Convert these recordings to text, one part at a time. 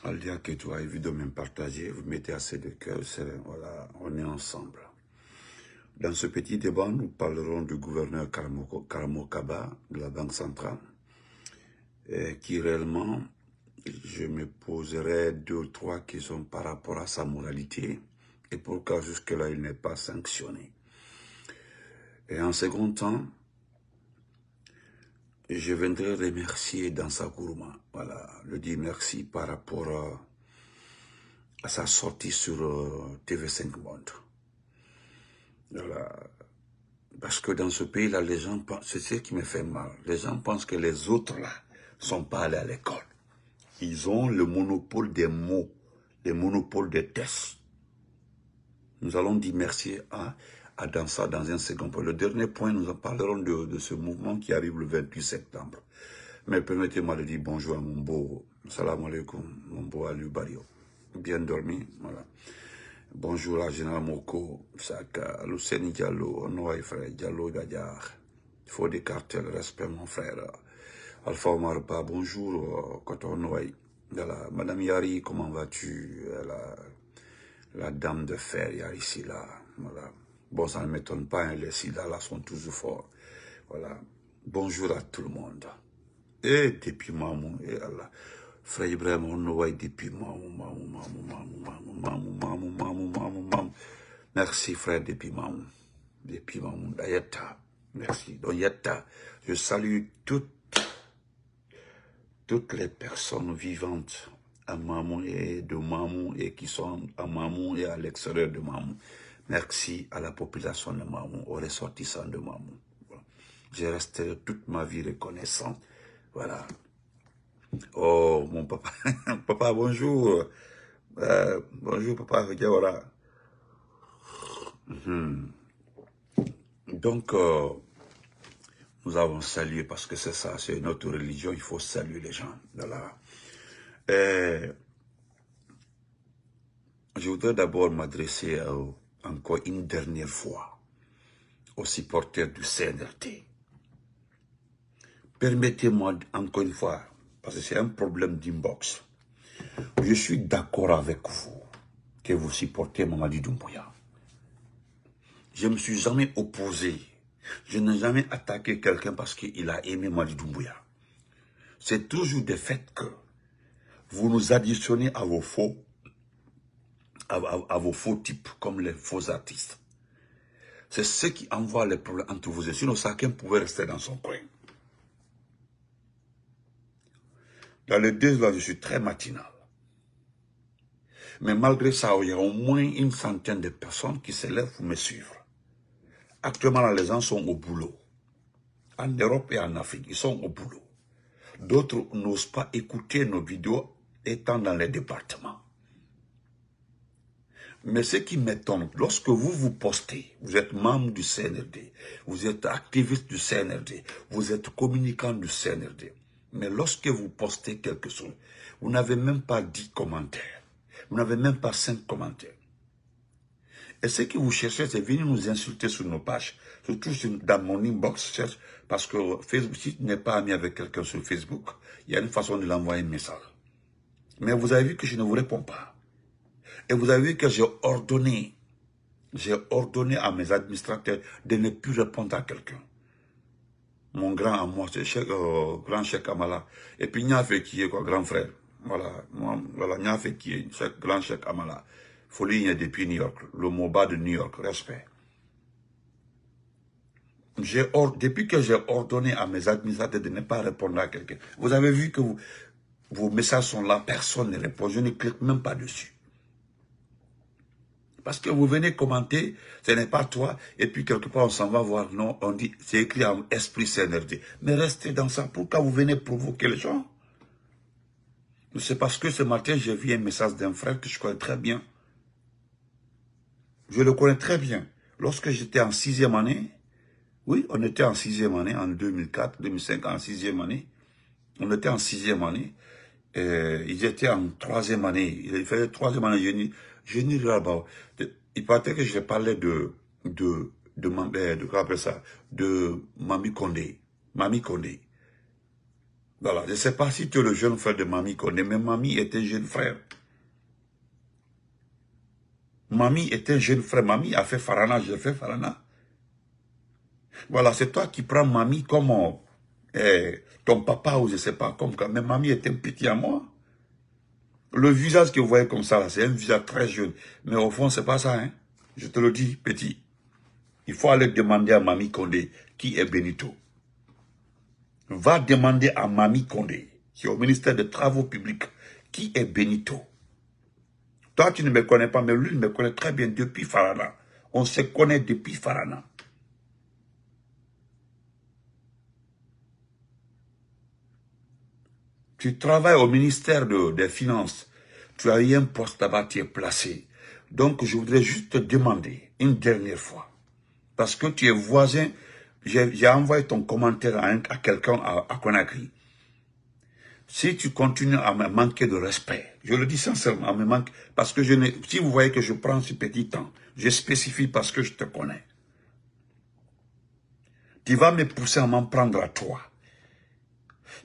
Aldia que tu as évidemment partagé, vous mettez assez de cœur, voilà, on est ensemble. Dans ce petit débat, nous parlerons du gouverneur Karamo Kaba de la Banque centrale, qui réellement, je me poserai 2 ou 3 questions par rapport à sa moralité et pourquoi jusque-là il n'est pas sanctionné. Et en second temps, je viendrai remercier Dansa Kourouma, voilà, le dire merci par rapport à sa sortie sur TV5 Monde. Voilà. Parce que dans ce pays-là, les gens pensent, c'est ce qui me fait mal, les gens pensent que les autres là ne sont pas allés à l'école. Ils ont le monopole des mots, le monopole des tests. Nous allons dire merci à Dansa dans un second point. Le dernier point, nous en parlerons de ce mouvement qui arrive le 28 septembre. Mais permettez-moi de dire bonjour à mon beau, salam alaikum, mon beau Aliou Barrio. Bien dormi, voilà. Bonjour à Général Moko, Saka, Luceni Diallo, Noaï frère, Diallo Gadjar. Il faut des cartels, respect mon frère. Alpha Omarpa, bonjour, Koto Noaï. Voilà. Madame Yari, comment vas-tu? La dame de fer, Yari Silla. Voilà. Bon, ça ne m'étonne pas, hein, les Silla là sont toujours forts. Voilà. Bonjour à tout le monde. Et depuis Mamou, et Allah. Frère Ibrahim, on nous voit depuis Mamou. Merci frère depuis Mamou. Depuis Mamou, Yetta. Merci. Donc Yetta, je salue toutes les personnes vivantes à Mamou et de Mamou et qui sont à Mamou et à l'extérieur de Mamou. Merci à la population de Mamou, aux ressortissants de Mamou. Je resterai toute ma vie reconnaissant. Voilà. Oh, mon papa. Papa, bonjour. Bonjour, papa. Voilà. Donc, nous avons salué, parce que c'est ça, c'est notre religion, il faut saluer les gens. Voilà. Je voudrais d'abord m'adresser encore une dernière fois aux supporters du CNRT. Permettez-moi encore une fois, parce que c'est un problème d'inbox. Je suis d'accord avec vous que vous supportez Mamadi Doumbouya. Je ne me suis jamais opposé. Je n'ai jamais attaqué quelqu'un parce qu'il a aimé Mamadi Doumbouya. C'est toujours des faits que vous nous additionnez à vos faux, à vos faux types, comme les faux artistes. C'est ce qui envoie les problèmes entre vous et sinon chacun pouvait rester dans son coin. Dans les 2 là, je suis très matinal. Mais malgré ça, il y a au moins une centaine de personnes qui se lèvent pour me suivre. Actuellement, là, les gens sont au boulot. En Europe et en Afrique, ils sont au boulot. D'autres n'osent pas écouter nos vidéos étant dans les départements. Mais ce qui m'étonne, lorsque vous postez, vous êtes membre du CNRD, vous êtes activiste du CNRD, vous êtes communicant du CNRD, mais lorsque vous postez quelque chose, vous n'avez même pas 10 commentaires, vous n'avez même pas 5 commentaires. Et ce que vous cherchez, c'est venir nous insulter sur nos pages, surtout dans mon inbox, parce que Facebook, si tu n'es pas ami avec quelqu'un sur Facebook, il y a une façon de l'envoyer un message. Mais vous avez vu que je ne vous réponds pas. Et vous avez vu que j'ai ordonné à mes administrateurs de ne plus répondre à quelqu'un. Mon grand à moi, c'est grand Cheikh Amala. Et puis Niafé qui est quoi, grand frère. Voilà, Niafé qui est grand Cheikh Amala. Folie depuis New York, le MOBA de New York, respect. Depuis que j'ai ordonné à mes administrateurs de ne pas répondre à quelqu'un, vous avez vu que vos messages sont là, personne ne répond, je ne clique même pas dessus. Parce que vous venez commenter, ce n'est pas toi, et puis quelque part on s'en va voir, non, on dit, c'est écrit en esprit CNRD. Mais restez dans ça, pourquoi vous venez provoquer les gens? C'est parce que ce matin, j'ai vu un message d'un frère que je connais très bien. Je le connais très bien. Lorsque j'étais en 6e année, oui, on était en 6e année, en 2004, 2005, en 6e année. On était en 6e année. Ils étaient en 3e année. Il faisait 3e année, génie là-bas. Il paraît que je parlais de Mami Condé. Mami Condé. Voilà, je ne sais pas si tu es le jeune frère de Mamie Condé, mais Mamie était jeune frère. Mamie était jeune frère. Mamie a fait Farana, j'ai fait Farana. Voilà, c'est toi qui prends Mamie comme ton papa ou je ne sais pas, comme quand. Mais Mamie était un petit à moi. Le visage que vous voyez comme ça, c'est un visage très jeune. Mais au fond, c'est pas ça, hein. Je te le dis, petit. Il faut aller demander à Mamie Condé qui est Benito. Va demander à Mamie Condé, qui est au ministère des Travaux publics, qui est Benito. Toi, tu ne me connais pas, mais lui me connaît très bien depuis Farana. On se connaît depuis Farana. Tu travailles au ministère des Finances. Tu as eu un poste là-bas, tu es placé. Donc, je voudrais juste te demander une dernière fois. Parce que tu es voisin. J'ai envoyé ton commentaire à quelqu'un à Conakry. Si tu continues à me manquer de respect, je le dis sincèrement, à me manquer, parce que si vous voyez que je prends ce petit temps, je spécifie parce que je te connais. Tu vas me pousser à m'en prendre à toi.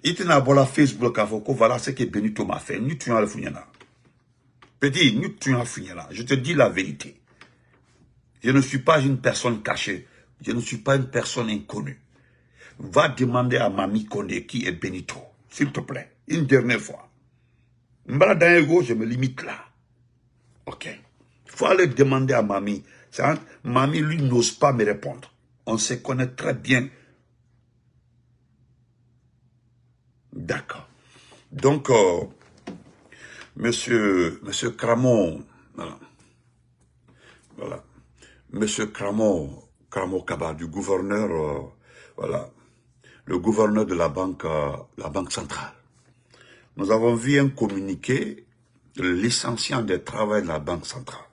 Il te n'a pas la Facebook, voilà ce que Benito m'a fait. Nous, tu as le fouillana. Petit, nous, tu as fouillana. Je te dis la vérité. Je ne suis pas une personne cachée. Je ne suis pas une personne inconnue. Va demander à Mamie Condé qui est Benito. S'il te plaît. Une dernière fois. Mbala je me limite là. Ok. Il faut aller demander à Mamie. Mamie, lui, n'ose pas me répondre. On se connaît très bien. D'accord. Donc, monsieur Cramon, voilà. Monsieur Cramon Kaba, du gouverneur, voilà, le gouverneur de la banque centrale. Nous avons vu un communiqué licenciant des travailleurs de la banque centrale.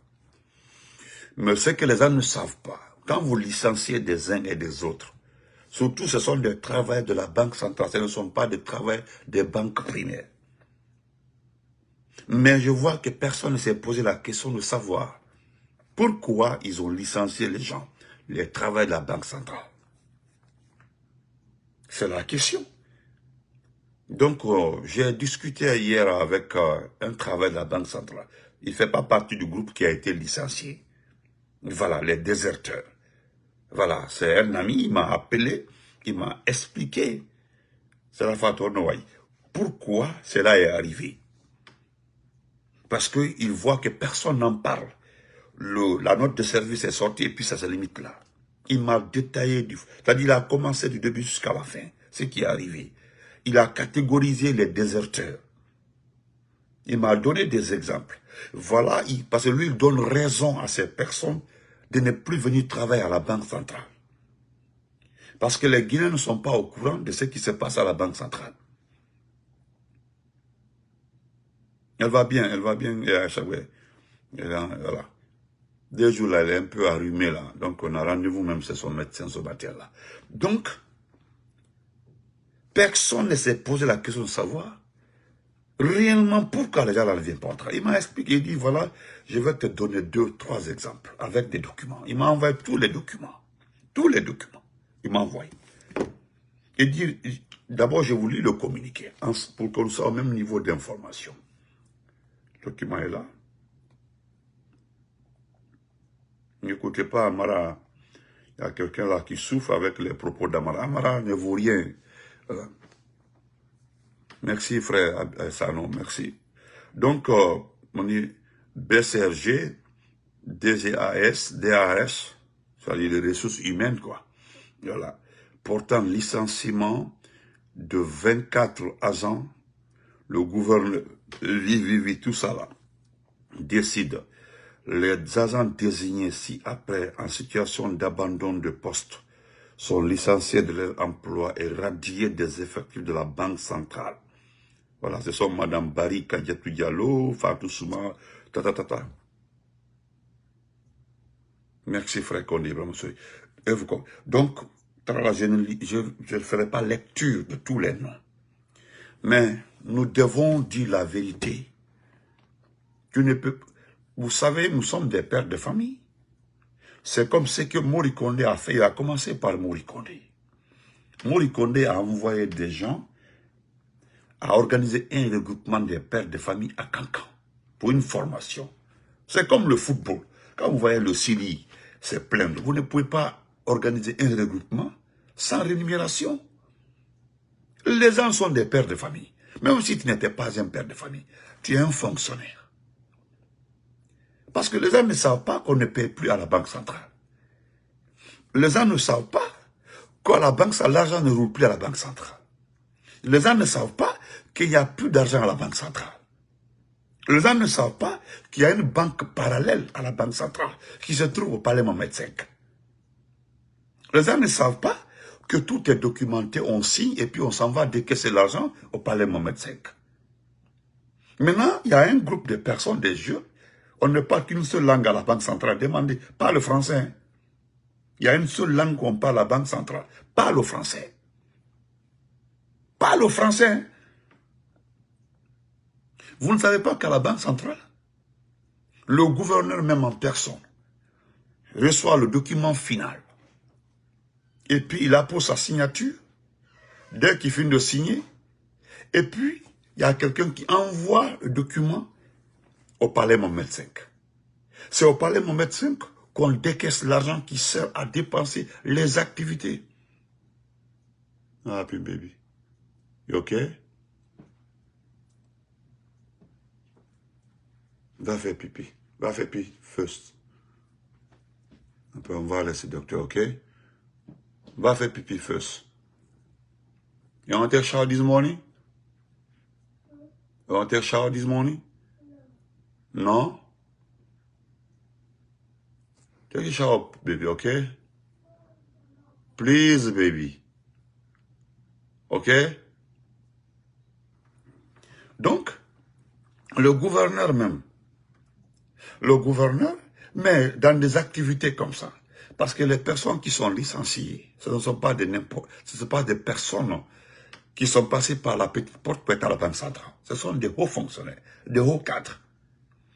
Mais ce que les gens ne savent pas, quand vous licenciez des uns et des autres, surtout ce sont des travailleurs de la banque centrale, ce ne sont pas des travailleurs des banques primaires. Mais je vois que personne ne s'est posé la question de savoir pourquoi ils ont licencié les gens, les travailleurs de la banque centrale. C'est la question. Donc, j'ai discuté hier avec un travailleur de la banque centrale. Il ne fait pas partie du groupe qui a été licencié. Voilà, les déserteurs. Voilà, c'est un ami, il m'a appelé, il m'a expliqué, c'est la Fatornoaï, pourquoi cela est arrivé. Parce qu'il voit que personne n'en parle. La note de service est sortie et puis ça se limite là. Il m'a détaillé, c'est-à-dire il a commencé du début jusqu'à la fin, ce qui est arrivé. Il a catégorisé les déserteurs. Il m'a donné des exemples. Voilà, parce que lui, il donne raison à ces personnes de ne plus venir travailler à la Banque centrale. Parce que les Guinéens ne sont pas au courant de ce qui se passe à la Banque centrale. Elle va bien, voilà. 2 jours là, elle est un peu arrumée là. Donc on a rendez-vous même chez son médecin, ce matin-là. Donc, personne ne s'est posé la question de savoir réellement pourquoi les gens là ne viennent pas au travail. Il m'a expliqué, il dit voilà, je vais te donner 2, 3 exemples avec des documents. Il m'a envoyé tous les documents. Tous les documents. Il m'a envoyé. Il dit, d'abord je vous lis le communiqué pour qu'on soit au même niveau d'information. Le document est là. N'écoutez pas Amara. Il y a quelqu'un là qui souffre avec les propos d'Amara. Amara ne vaut rien. Voilà. Merci frère Sano, merci. Donc, on dit BCRG, DGAS, DAS, c'est-à-dire les ressources humaines, quoi. Voilà. Portant licenciement de 24 agents, le gouverneur, tout ça là, décide. Les agents désignés ci-après en situation d'abandon de poste sont licenciés de leur emploi et radiés des effectifs de la Banque centrale. Voilà, ce sont Madame Barry Kadiatou Diallo, Fatou Souma, ta. Merci frère Condé, monsieur. Donc, je ne ferai pas lecture de tous les noms. Mais nous devons dire la vérité. Vous savez, nous sommes des pères de famille. C'est comme ce que Mori Condé a fait. Il a commencé par Mori Condé. Mori Condé a envoyé des gens a organisé un regroupement des pères de famille à Cancan pour une formation. C'est comme le football. Quand vous voyez le Syrie se plaindre, vous ne pouvez pas organiser un regroupement sans rémunération. Les gens sont des pères de famille. Même si tu n'étais pas un père de famille, tu es un fonctionnaire. Parce que les gens ne savent pas qu'on ne paye plus à la banque centrale. Les gens ne savent pas qu'à la banque, l'argent ne roule plus à la banque centrale. Les gens ne savent pas qu'il n'y a plus d'argent à la banque centrale. Les gens ne savent pas qu'il y a une banque parallèle à la banque centrale qui se trouve au palais Mohamed V. Les gens ne savent pas que tout est documenté, on signe et puis on s'en va décaisser l'argent au palais Mohamed V. Maintenant, il y a un groupe de personnes, des jeunes, on ne parle qu'une seule langue à la banque centrale, demandez, pas le français. Hein. Il y a une seule langue qu'on parle à la banque centrale, pas le français. Pas le français. Hein. Vous ne savez pas qu'à la banque centrale, le gouverneur même en personne reçoit le document final. Et puis il appose sa signature, dès qu'il finit de signer, et puis il y a quelqu'un qui envoie le document au palais Mohamed V. C'est au palais Mohamed V qu'on décaisse l'argent qui sert à dépenser les activités. Happy baby. You okay? Va faire pipi. Va faire pipi first. Après on va laisser le docteur, ok? Va faire pipi first. You want to take a shower this morning? You want to take a shower this morning? No? Take a shower, baby, okay? Please, baby. Okay? Donc, le gouverneur même, mais dans des activités comme ça, parce que les personnes qui sont licenciées, ce ne sont pas des n'importe, ce ne sont pas des personnes qui sont passées par la petite porte pour être à la banque centrale. Ce sont des hauts fonctionnaires, des hauts cadres,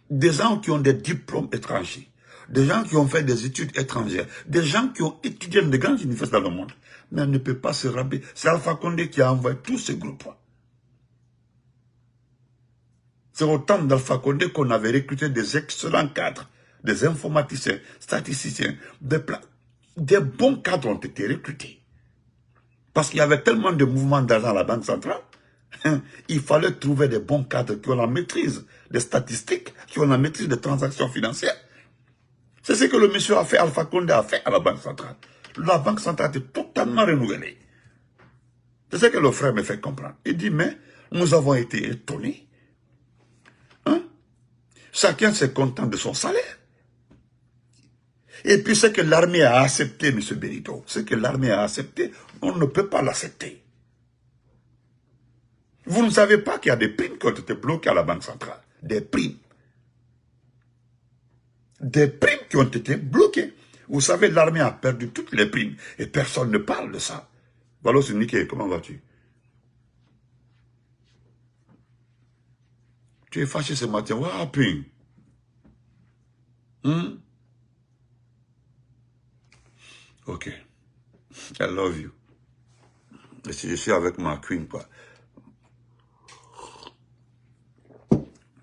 des gens qui ont des diplômes étrangers, des gens qui ont fait des études étrangères, des gens qui ont étudié dans de grandes universités dans le monde. Mais elle ne peut pas se rabaisser. C'est Alpha Condé qui a envoyé tous ces groupes. C'est au temps d'Alpha Condé qu'on avait recruté des excellents cadres, des informaticiens, statisticiens, des bons cadres ont été recrutés. Parce qu'il y avait tellement de mouvements d'argent à la Banque centrale, il fallait trouver des bons cadres qui ont la maîtrise des statistiques, qui ont la maîtrise des transactions financières. C'est ce que le monsieur a fait, Alpha Condé a fait à la Banque centrale. La Banque centrale était totalement renouvelée. C'est ce que le frère me fait comprendre. Il dit, mais nous avons été étonnés. Hein? Chacun s'est content de son salaire. Et puis ce que l'armée a accepté, M. Benito, ce que l'armée a accepté, on ne peut pas l'accepter. Vous ne savez pas qu'il y a des primes qui ont été bloquées à la Banque centrale. Des primes. Des primes qui ont été bloquées. Vous savez, l'armée a perdu toutes les primes. Et personne ne parle de ça. Voilà, c'est Niké, comment vas-tu? Tu es fâché ce matin. What happened? Ok. I love you. Et si je suis avec ma queen, quoi.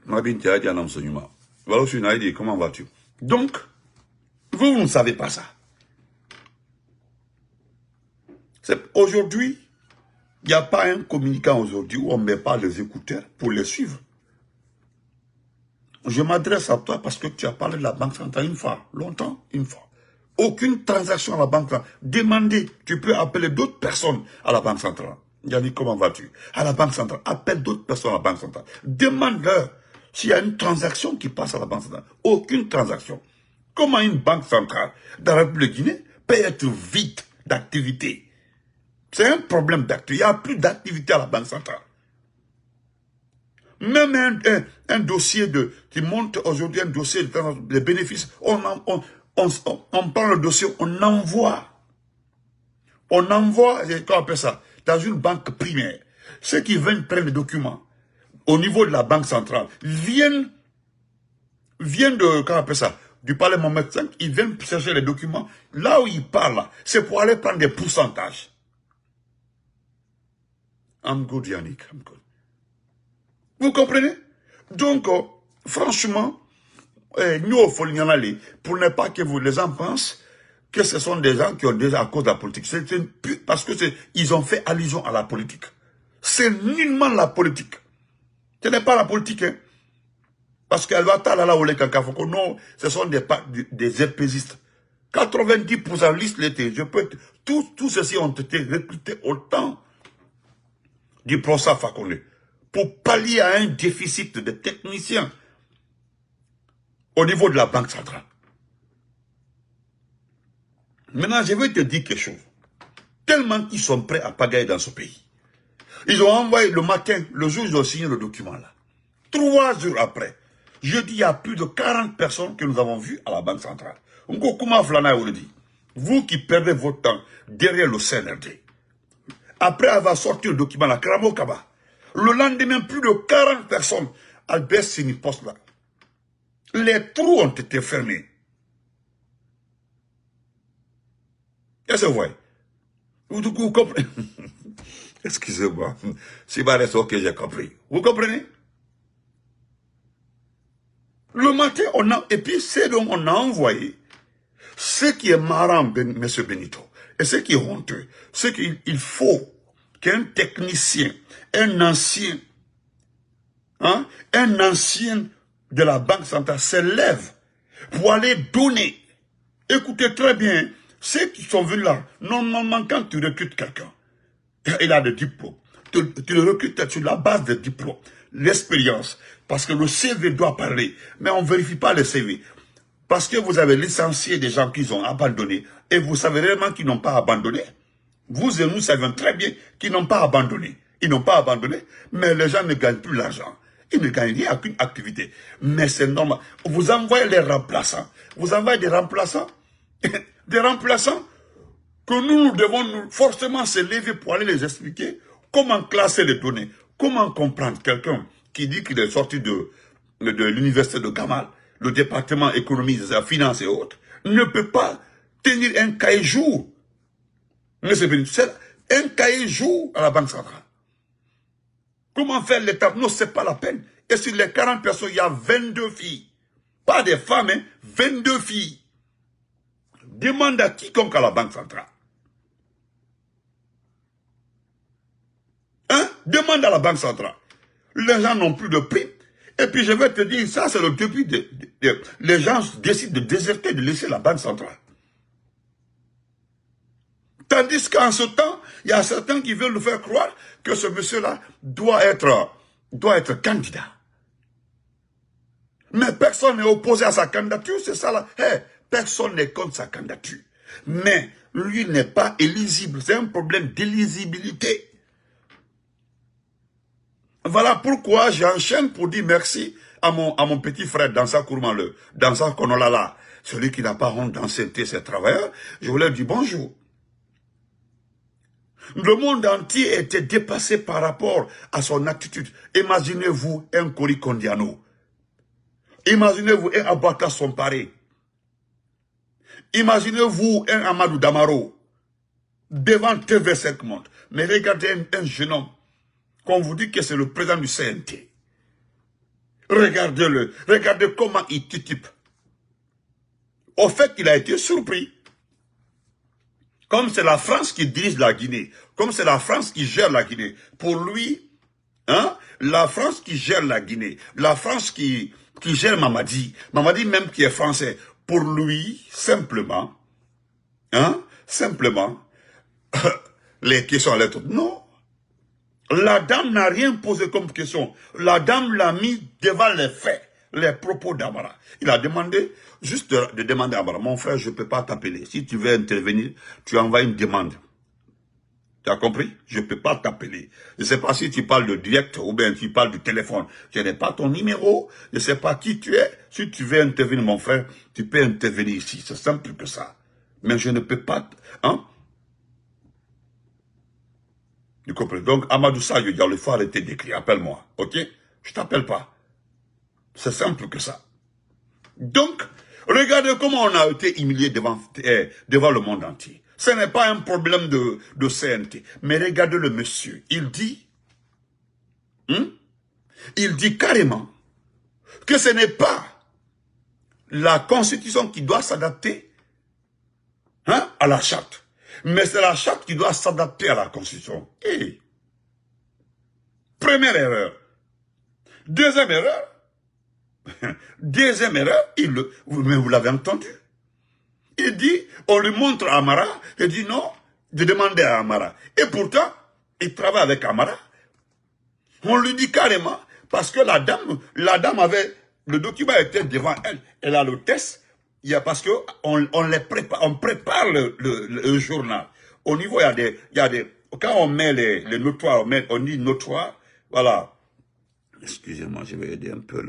Ma bine, tu as dit un enseignement. Voilà, je suis dit, comment vas-tu? Donc, vous ne savez pas ça. Aujourd'hui, il n'y a pas un communicant aujourd'hui où on ne met pas les écouteurs pour les suivre. Je m'adresse à toi parce que tu as parlé de la Banque centrale une fois, longtemps, une fois. Aucune transaction à la Banque centrale. Demandez, tu peux appeler d'autres personnes à la Banque centrale. Yannick, comment vas-tu? À la Banque centrale, appelle d'autres personnes à la Banque centrale. Demande-leur s'il y a une transaction qui passe à la Banque centrale. Aucune transaction. Comment une Banque centrale dans la République de Guinée peut être vide d'activité? C'est un problème d'activité. Il n'y a plus d'activité à la Banque centrale. Même un dossier qui monte aujourd'hui, un dossier de bénéfices, on prend le dossier, on envoie, comment on appelle ça, dans une banque primaire. Ceux qui viennent prendre les documents au niveau de la banque centrale viennent de, comment on appelle ça, du palais Mohamed V, ils viennent chercher les documents. Là où ils parlent, c'est pour aller prendre des pourcentages. I'm good, Yannick, I'm good. Vous comprenez? Donc, franchement, nous, pour ne pas que les gens pensent que ce sont des gens qui ont déjà à cause de la politique. Parce que ils ont fait allusion à la politique. C'est nullement la politique. Ce n'est pas la politique, hein. Parce qu'elle va t'aller là où les cancafoko. Non, ce sont des épésistes. 90% liste l'été. Tous ceux-ci ont été recrutés au temps du procès Fakonde pour pallier à un déficit de techniciens au niveau de la Banque centrale. Maintenant, je vais te dire quelque chose. Tellement qu'ils sont prêts à pagailler dans ce pays. Ils ont envoyé le matin, le jour où ils ont signé le document là. 3 jours après, je dis il y a plus de 40 personnes que nous avons vues à la Banque centrale. Vous qui perdez votre temps derrière le CNRD, après avoir sorti le document là, Kramo Kaba, le lendemain, plus de 40 personnes, Albert Sini poste là. Les trous ont été fermés. Qu'est-ce que vous voyez? Vous comprenez? Excusez-moi. C'est pas ça que j'ai compris. Vous comprenez? Le matin, et puis c'est donc on a envoyé. Ce qui est marrant, M. Benito, et ce qui est honteux, c'est qu'il faut qu'un technicien, un ancien de la Banque centrale se lève pour aller donner. Écoutez très bien, ceux qui sont venus là, normalement quand tu recrutes quelqu'un, il a des diplômes, tu le recrutes sur la base des diplômes, l'expérience, parce que le CV doit parler, mais on ne vérifie pas le CV. Parce que vous avez licencié des gens qui ont abandonné, et vous savez réellement qu'ils n'ont pas abandonné. Vous et nous savons très bien qu'ils n'ont pas abandonné. Ils n'ont pas abandonné, mais les gens ne gagnent plus l'argent. Ils ne gagnent rien à aucune activité. Mais c'est normal. Vous envoyez les remplaçants. Vous envoyez des remplaçants. Des remplaçants que nous devons forcément se lever pour aller les expliquer comment classer les données. Comment comprendre quelqu'un qui dit qu'il est sorti de l'université de Gamal, le département économie, des finances et autres, ne peut pas tenir un cahier jour. C'est un cahier jour à la Banque centrale. Comment faire l'étape? Non, c'est pas la peine. Et sur les 40 personnes, il y a 22 filles. Pas des femmes, hein, 22 filles. Demande à quiconque à la Banque centrale. Hein? Demande à la Banque centrale. Les gens n'ont plus de prix. Et puis je vais te dire, ça c'est le début les gens décident de déserter, de laisser la Banque centrale. Tandis qu'en ce temps, il y a certains qui veulent nous faire croire que ce monsieur-là doit être candidat. Mais personne n'est opposé à sa candidature, c'est ça là. Hey, personne n'est contre sa candidature. Mais lui n'est pas éligible. C'est un problème d'éligibilité. Voilà pourquoi j'enchaîne pour dire merci à mon petit frère Dansa Kourman, Dansa Konolala, celui qui n'a pas honte d'ancienneté, ses travailleurs. Je voulais dire bonjour. Le monde entier était dépassé par rapport à son attitude. Imaginez-vous un Kori Kondiano. Imaginez-vous un Abaka Somparé. Imaginez-vous un Amadou Damaro. Devant TV5 Monde. Mais regardez un jeune homme. Qu'on vous dit que c'est le président du CNT. Regardez-le. Regardez comment il titipe. Au fait, il a été surpris. Comme c'est la France qui dirige la Guinée. Comme c'est la France qui gère la Guinée. Pour lui, hein, la France qui gère la Guinée. La France qui gère Mamadi. Mamadi même qui est français. Pour lui, simplement, hein, les questions à l'être. Non. La dame n'a rien posé comme question. La dame l'a mis devant les faits, les propos d'Amara. Il a demandé, juste de demander à Amara, mon frère, je ne peux pas t'appeler. Si tu veux intervenir, tu envoies une demande. Tu as compris? Je ne peux pas t'appeler. Je ne sais pas si tu parles de direct ou bien tu parles du téléphone. Je n'ai pas ton numéro. Je ne sais pas qui tu es. Si tu veux intervenir, mon frère, tu peux intervenir ici. C'est simple que ça. Mais je ne peux pas... Hein? Tu comprends? Donc, Amadou Sayo, il faut arrêter d'écrire. Appelle-moi. Ok? Je t'appelle pas. C'est simple que ça. Donc, regardez comment on a été humilié devant le monde entier. Ce n'est pas un problème de CNT. Mais regardez le monsieur. Il dit, Il dit carrément que ce n'est pas la Constitution qui doit s'adapter à la charte, mais c'est la charte qui doit s'adapter à la Constitution. Et première erreur. Deuxième erreur, mais vous l'avez entendu. Il dit, on lui montre Amara, il dit non, de demander à Amara. Et pourtant, il travaille avec Amara. On lui dit carrément, parce que la dame avait, le document était devant elle, elle a le test, il y a parce que on prépare le journal. Au niveau, il y a des, quand on met les notoires, on dit notoire, voilà. Excusez-moi, je vais aider un peu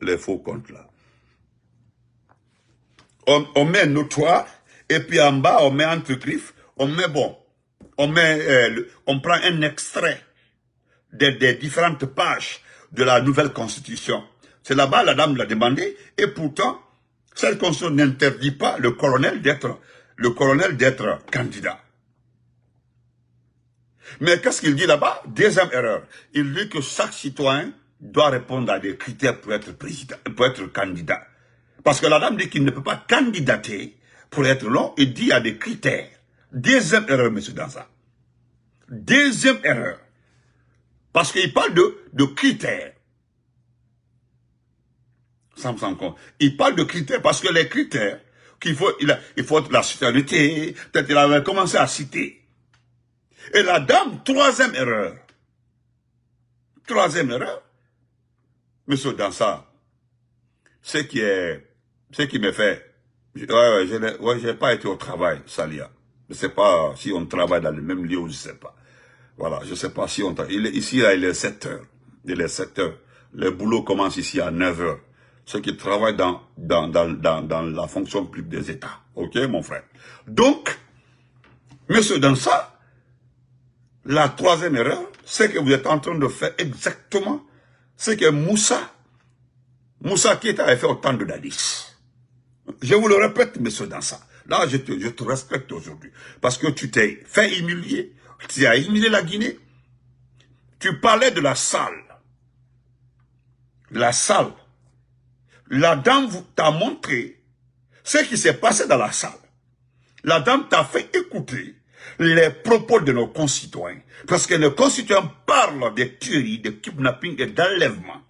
les faux comptes là. On met notoire, et puis en bas, on met entre griffes, on met bon, on prend un extrait des différentes pages de la nouvelle constitution. C'est là-bas, la dame l'a demandé, et pourtant, cette constitution n'interdit pas le colonel d'être candidat. Mais qu'est-ce qu'il dit là-bas? Deuxième erreur. Il dit que chaque citoyen doit répondre à des critères pour être président, pour être candidat. Parce que la dame dit qu'il ne peut pas candidater pour être long. Il dit qu'il y a des critères. Deuxième erreur, M. Dansa. Deuxième erreur. Parce qu'il parle de critères. Ça me semble compte. Il parle de critères parce que les critères, il faut la citoyenneté, peut-être il avait commencé à citer. Et la dame, troisième erreur. Troisième erreur. Monsieur Dansa, ce qui me fait, je n'ai pas été au travail, Salia. Je ne sais pas si on travaille dans le même lieu ou je ne sais pas. Voilà, je ne sais pas si on travaille. Ici, là, il est 7 heures. Il est 7 heures. Le boulot commence ici à 9 heures. Ceux qui travaillent dans la fonction publique des États. Ok, mon frère? Donc, monsieur Dansa, la troisième erreur, c'est que vous êtes en train de faire exactement ce que Moussa Keïta avait fait au temps de Dadis. Je vous le répète, monsieur Dansa. Là, je te respecte aujourd'hui. Parce que tu t'es fait humilier. Tu as humilié la Guinée. Tu parlais de la salle. La salle. La dame t'a montré ce qui s'est passé dans la salle. La dame t'a fait écouter les propos de nos concitoyens. Parce que nos concitoyens parlent des tueries, de kidnapping et d'enlèvement.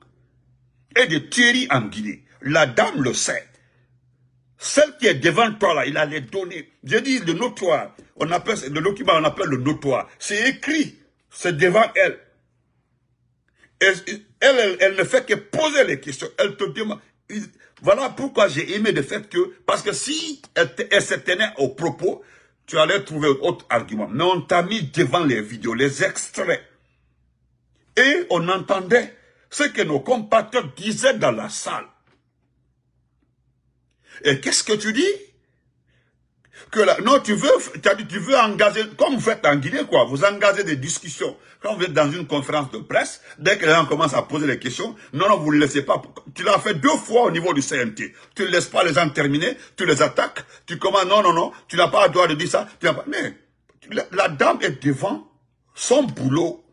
Et de tueries en Guinée. La dame le sait. Celle qui est devant toi là, il a les données. Je dis le notoire. On appelle le document, on appelle le notoire. C'est écrit. C'est devant elle. Elle ne fait que poser les questions. Elle te demande. Voilà pourquoi j'ai aimé le fait que, parce que si elle se tenait au propos, tu allais trouver autre argument. Mais on t'a mis devant les vidéos, les extraits. Et on entendait ce que nos compatriotes disaient dans la salle. Et qu'est-ce que tu dis? Que là, non, tu veux engager, comme vous faites en Guinée, quoi, vous engagez des discussions. Quand vous êtes dans une conférence de presse, dès que les gens commencent à poser des questions, non, vous ne le laissez pas. Tu l'as fait 2 fois au niveau du CNT. Tu ne laisses pas les gens terminer, tu les attaques, tu commences, non, tu n'as pas le droit de dire ça. Mais la dame est devant son boulot.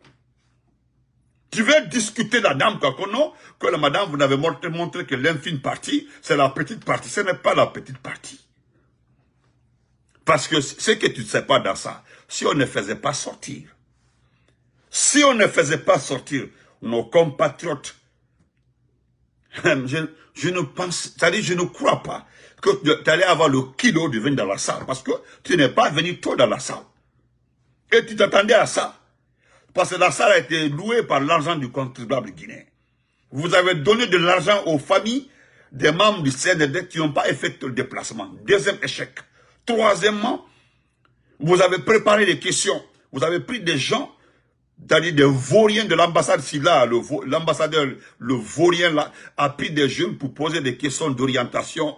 Tu veux discuter la dame, que la madame, vous n'avez montré que l'infime partie, c'est la petite partie. Ce n'est pas la petite partie. Parce que ce que tu ne sais pas dans ça, si on ne faisait pas sortir, nos compatriotes, je ne pense, c'est-à-dire je ne crois pas que tu allais avoir le kilo de venir dans la salle, parce que tu n'es pas venu tôt dans la salle. Et tu t'attendais à ça. Parce que la salle a été louée par l'argent du contribuable guinéen. Vous avez donné de l'argent aux familles des membres du CND qui n'ont pas effectué le déplacement. Deuxième échec. Troisièmement, vous avez préparé des questions. Vous avez pris des gens, c'est-à-dire des vauriens de l'ambassade, si là, l'ambassadeur, le vaurien là, a pris des jeunes pour poser des questions d'orientation,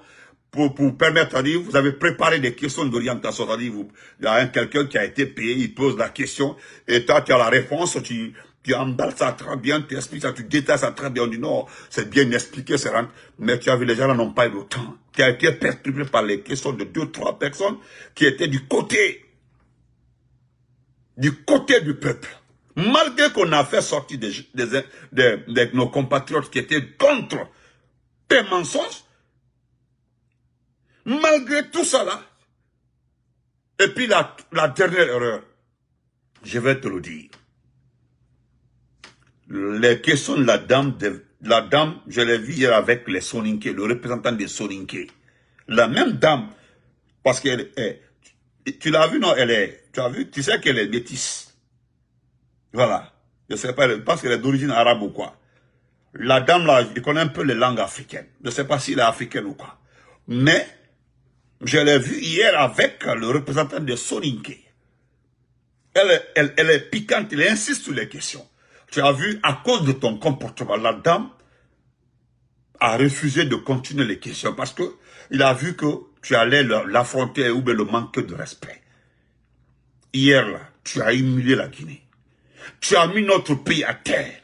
pour permettre, c'est-à-dire, vous avez préparé des questions d'orientation, c'est-à-dire, il y a quelqu'un qui a été payé, il pose la question, et toi, tu as la réponse, tu emballes ça très bien, tu expliques ça, tu détailles ça très bien, on dit non, c'est bien expliqué, c'est rentre, mais tu as vu, les gens n'ont pas eu le temps. Tu as été perturbé par les questions de 2-3 personnes qui étaient du côté du peuple. Malgré qu'on a fait sortir nos compatriotes qui étaient contre tes mensonges, malgré tout ça là, et puis la dernière erreur, je vais te le dire. Les questions de la dame, je l'ai vu hier avec les Soninké, le représentant des Soninké. La même dame, parce qu'elle est, tu l'as vu, non, tu sais qu'elle est métisse. Voilà. Je sais pas, je pense qu'elle est d'origine arabe ou quoi. La dame là, elle connaît un peu les langues africaines. Je ne sais pas si elle est africaine ou quoi. Mais, je l'ai vu hier avec le représentant de Soninké. Elle est piquante, elle insiste sur les questions. Tu as vu, à cause de ton comportement, la dame a refusé de continuer les questions parce que il a vu que tu allais l'affronter ou le manque de respect. Hier, là, tu as humilié la Guinée. Tu as mis notre pays à terre.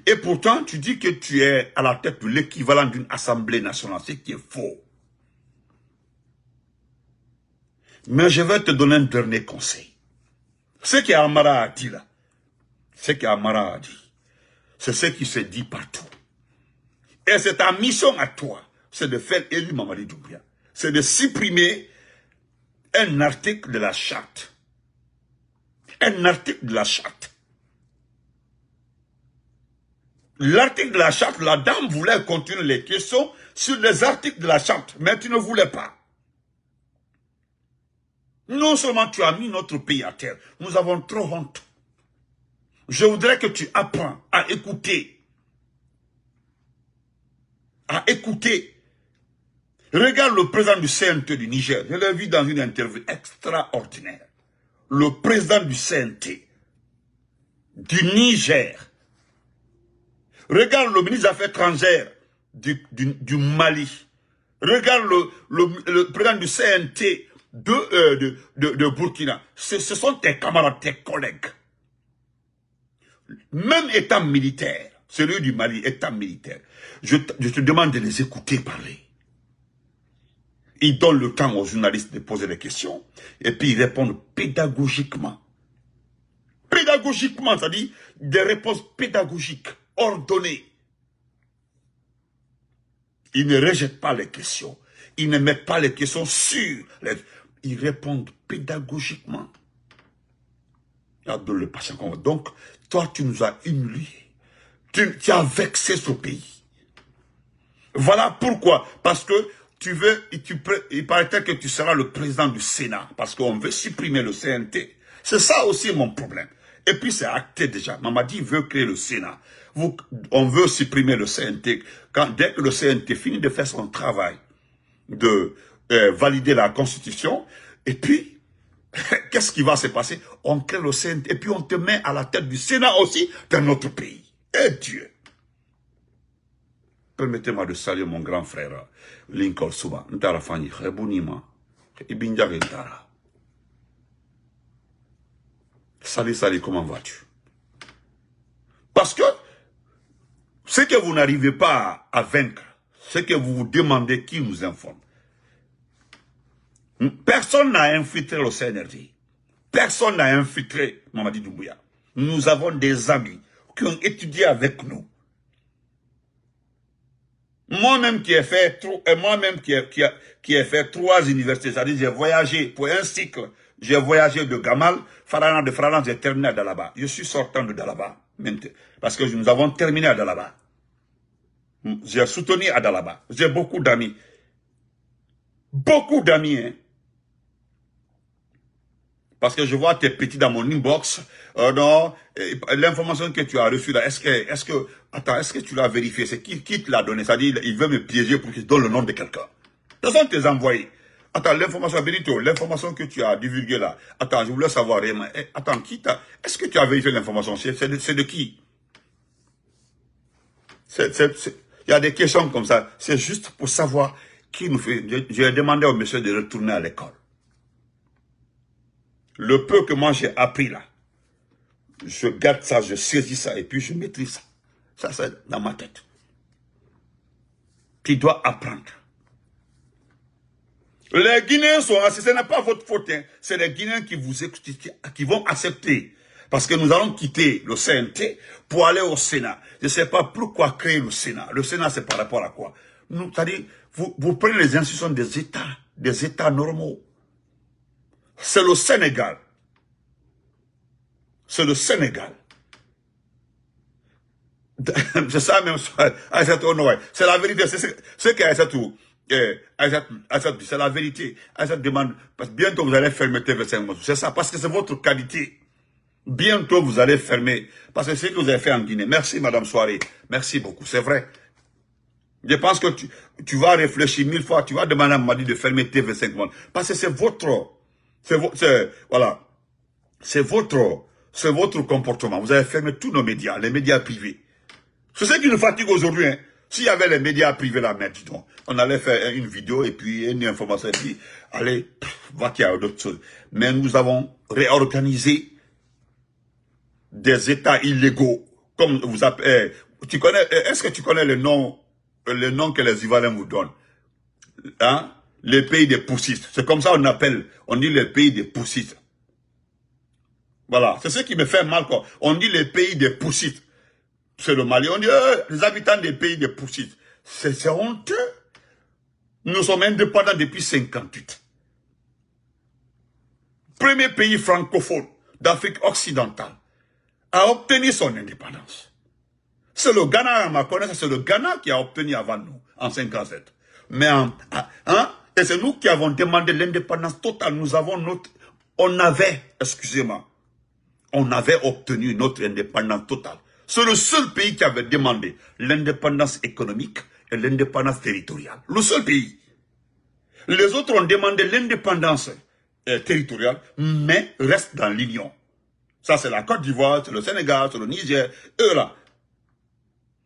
Et pourtant, tu dis que tu es à la tête de l'équivalent d'une assemblée nationale, ce qui est faux. Mais je vais te donner un dernier conseil. Ce qu'Amara a dit là, ce qu'Amara a dit, c'est ce qui se dit partout. Et c'est ta mission à toi, c'est de faire élire Mamadi Doumbouya. C'est de supprimer un article de la charte. Un article de la charte. L'article de la charte, la dame voulait continuer les questions sur les articles de la charte, mais tu ne voulais pas. Non seulement tu as mis notre pays à terre, nous avons trop honte. Je voudrais que tu apprennes à écouter. À écouter. Regarde le président du CNT du Niger. Je l'ai vu dans une interview extraordinaire. Le président du CNT du Niger. Regarde le ministre des Affaires étrangères du Mali. Regarde le président du CNT de Burkina. Ce sont tes camarades, tes collègues. Même état militaire, celui du Mali, état militaire, je te demande de les écouter parler. Ils donnent le temps aux journalistes de poser des questions et puis ils répondent pédagogiquement. Pédagogiquement, c'est-à-dire des réponses pédagogiques, ordonnées. Ils ne rejettent pas les questions. Ils ne mettent pas les questions sur ils répondent pédagogiquement. Le patient. Donc, toi, tu nous as humiliés. Tu as vexé ce pays. Voilà pourquoi. Parce que il paraît que tu seras le président du Sénat. Parce qu'on veut supprimer le CNT. C'est ça aussi mon problème. Et puis c'est acté déjà. Mamadi veut créer le Sénat. On veut supprimer le CNT. Dès que le CNT finit de faire son travail, de valider la Constitution, et puis, qu'est-ce qui va se passer? On crée le CNT, et puis on te met à la tête du Sénat aussi dans notre pays. Et Dieu! Permettez-moi de saluer mon grand frère, Lincoln Souba. Ntara Fanyi, Rebunima, Ibinjare Ntara. Salut, comment vas-tu? Parce que ce que vous n'arrivez pas à vaincre, ce que vous vous demandez qui nous informe. Personne n'a infiltré le CNRD. Personne n'a infiltré Mamadi Doumbouya. Nous avons des amis qui ont étudié avec nous. Moi-même qui ai fait 3 universités, c'est-à-dire j'ai voyagé pour un cycle, j'ai voyagé de Gamal, de Farana, j'ai terminé à Dalaba. Je suis sortant de Dalaba, parce que nous avons terminé à Dalaba. J'ai soutenu à Dalaba. J'ai beaucoup d'amis. Beaucoup d'amis, hein. Parce que je vois tes petits dans mon inbox. Non, l'information que tu as reçue là, est-ce que tu l'as vérifié? C'est qui te l'a donné? C'est-à-dire, il veut me piéger pour qu'il te donne le nom de quelqu'un. Ce sont tes envoyés. Attends, l'information, Benito, l'information que tu as divulguée là. Attends, je voulais savoir, attends, est-ce que tu as vérifié l'information? C'est de qui? Il y a des questions comme ça. C'est juste pour savoir qui nous fait. J'ai demandé au monsieur de retourner à l'école. Le peu que moi j'ai appris là, je garde ça, je saisis ça et puis je maîtrise ça. Ça, c'est dans ma tête. Tu dois apprendre. Les Guinéens sont assis, ce n'est pas votre faute, hein. C'est les Guinéens qui vous écoutent, qui vont accepter. Parce que nous allons quitter le CNT pour aller au Sénat. Je ne sais pas pourquoi créer le Sénat. Le Sénat, c'est par rapport à quoi? C'est-à-dire, vous prenez les institutions des États normaux. C'est le Sénégal. C'est le Sénégal. C'est ça même, c'est la vérité. C'est ce qu'Aïssatou, c'est la vérité. Aïssatou demande, parce que bientôt vous allez fermer TV5. C'est ça, parce que c'est votre qualité. Bientôt vous allez fermer, parce que c'est ce que vous avez fait en Guinée. Merci Madame Soirée, merci beaucoup, c'est vrai. Je pense que tu vas réfléchir 1000 fois, tu vas demander à Madi de fermer TV5 Monde. Parce que c'est voilà, c'est votre comportement. Vous avez fermé tous nos médias, les médias privés. C'est ce qui nous fatigue aujourd'hui. Hein. S'il y avait les médias privés là, maintenant, on allait faire une vidéo et puis une information et puis, allez, va qu'il y a d'autres choses. Mais nous avons réorganisé des États illégaux, comme vous appelez, est-ce que tu connais le nom que les Ivoiriens vous donnent? Hein? Les pays des poussistes. C'est comme ça on dit les pays des poussistes. Voilà, c'est ce qui me fait mal, quoi. On dit les pays des poussistes. C'est le Mali. On dit, les habitants des pays des poussistes. C'est honteux. Nous sommes indépendants depuis 1958. Premier pays francophone d'Afrique occidentale a obtenu son indépendance. C'est le Ghana, à ma connaissance, c'est le Ghana qui a obtenu avant nous, en 1957. Mais, et c'est nous qui avons demandé l'indépendance totale. On avait obtenu notre indépendance totale. C'est le seul pays qui avait demandé l'indépendance économique et l'indépendance territoriale. Le seul pays. Les autres ont demandé l'indépendance territoriale, mais restent dans l'Union. Ça, c'est la Côte d'Ivoire, c'est le Sénégal, c'est le Niger, eux là.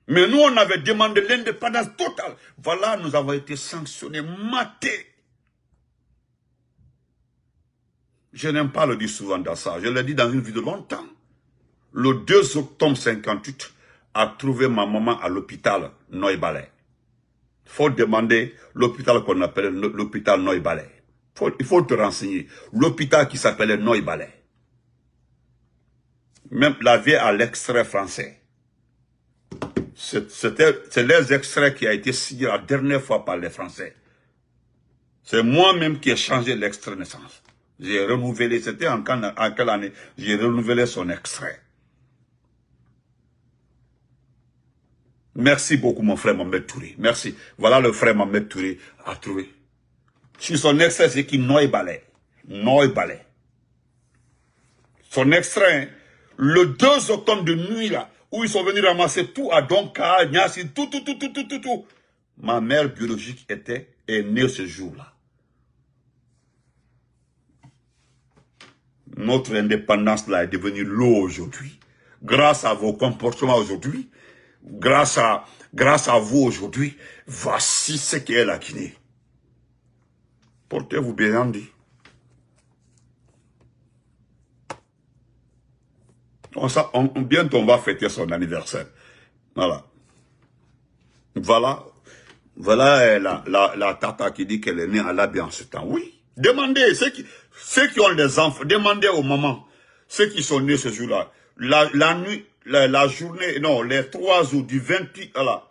Mais nous, on avait demandé l'indépendance totale. Voilà, nous avons été sanctionnés, matés. Je n'aime pas le dire souvent dans ça. Je l'ai dit dans une vidéo longtemps. Le 2 octobre 1958, a trouvé ma maman à l'hôpital Noy-Balais. Il faut demander l'hôpital qu'on appelle l'hôpital Noy-Balais. Il faut te renseigner. L'hôpital qui s'appelait Noy-Balais. Même la vie à l'extrait français. C'est les extraits qui a été signé la dernière fois par les Français. C'est moi-même qui ai changé l'extrait de naissance. J'ai renouvelé, c'était en quelle année? J'ai renouvelé son extrait. Merci beaucoup mon frère Mohamed Touré. Merci. Voilà le frère Mohamed Touré a trouvé. Sur son extrait, c'est qui Noy-Balais. Noy-Balais. Son extrait, le 2 octobre de nuit là, où ils sont venus ramasser tout à Donka, Niassi, tout. Ma mère biologique est née ce jour-là. Notre indépendance là est devenue l'eau aujourd'hui. Grâce à vos comportements aujourd'hui, grâce à vous aujourd'hui, voici ce qu'est la Guinée. Portez-vous bien dit. Bientôt on va fêter son anniversaire. Voilà. Voilà la tata qui dit qu'elle est née à l'habit en ce temps. Oui. Demandez, ceux qui ont des enfants, demandez aux mamans, ceux qui sont nés ce jour-là. La nuit, la journée, non, les 3 jours du 28, voilà.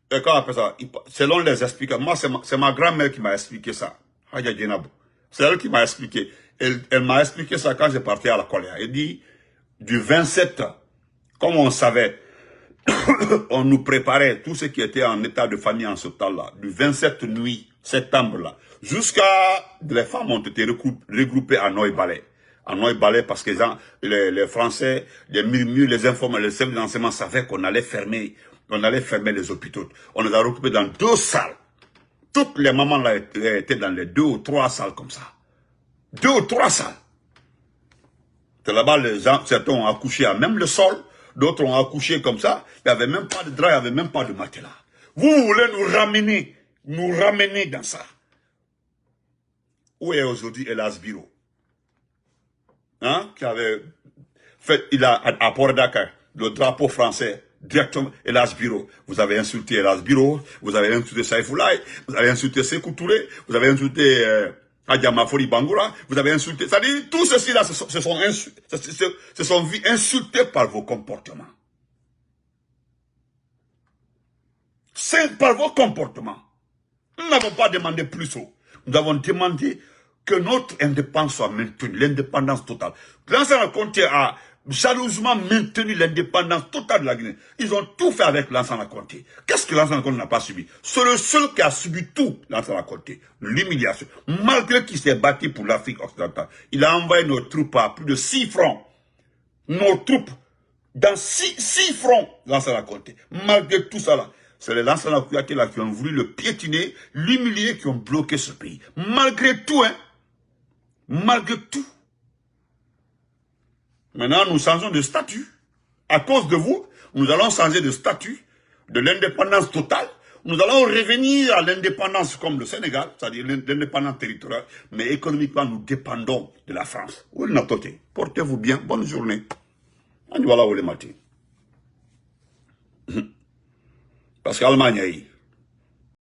Comment on appelle ça? Selon les explications. Moi, c'est ma grand-mère qui m'a expliqué ça. C'est elle qui m'a expliqué. Elle m'a expliqué ça quand j'ai parti à la colère. Elle dit, du 27, comme on savait, on nous préparait tout ce qui était en état de famille en ce temps-là, du 27 nuit, septembre là, jusqu'à les femmes ont été regroupées à Noy-Balais. À Noy-Balais parce que les Français, les murmures, les informants, les services d'enseignement savaient qu'on allait fermer les hôpitaux. On les a regroupés dans 2 salles. Toutes les mamans là étaient dans les 2 ou 3 salles comme ça. 2 ou 3 salles. C'est là-bas, certains ont accouché à même le sol, d'autres ont accouché comme ça. Il n'y avait même pas de drap, il n'y avait même pas de matelas. Vous voulez nous ramener dans ça. Où est aujourd'hui Elas Biro? Hein? Qui avait fait, il a à Port-Dakar, le drapeau français directement Elas Biro. Vous avez insulté Elas Biro, vous avez insulté Saïfoulaï, vous avez insulté Sékou Touré, vous avez insulté Adjama Foli Bangoura, vous avez insulté... C'est-à-dire, tout ceci-là se sont vus insultés par vos comportements. C'est par vos comportements. Nous n'avons pas demandé plus haut. Nous avons demandé que notre indépendance soit maintenue, l'indépendance totale. Lansana Conté a jalousement maintenu l'indépendance totale de la Guinée. Ils ont tout fait avec Lansana Conté. Qu'est-ce que Lansana Conté n'a pas subi? C'est le seul qui a subi tout, Lansana Conté. L'humiliation. Malgré qu'il s'est battu pour l'Afrique occidentale, il a envoyé nos troupes à plus de 6 fronts. Nos troupes, dans 6 fronts, Lansana Conté. Malgré tout ça là, c'est les Lansana Conté là qui ont voulu le piétiner, l'humilier, qui ont bloqué ce pays. Malgré tout, hein. Malgré tout. Maintenant, nous changeons de statut. À cause de vous, nous allons changer de statut, de l'indépendance totale. Nous allons revenir à l'indépendance comme le Sénégal, c'est-à-dire l'indépendance territoriale. Mais économiquement, nous dépendons de la France. Portez-vous bien. Bonne journée. Voilà où les matins. Parce qu'Allemagne,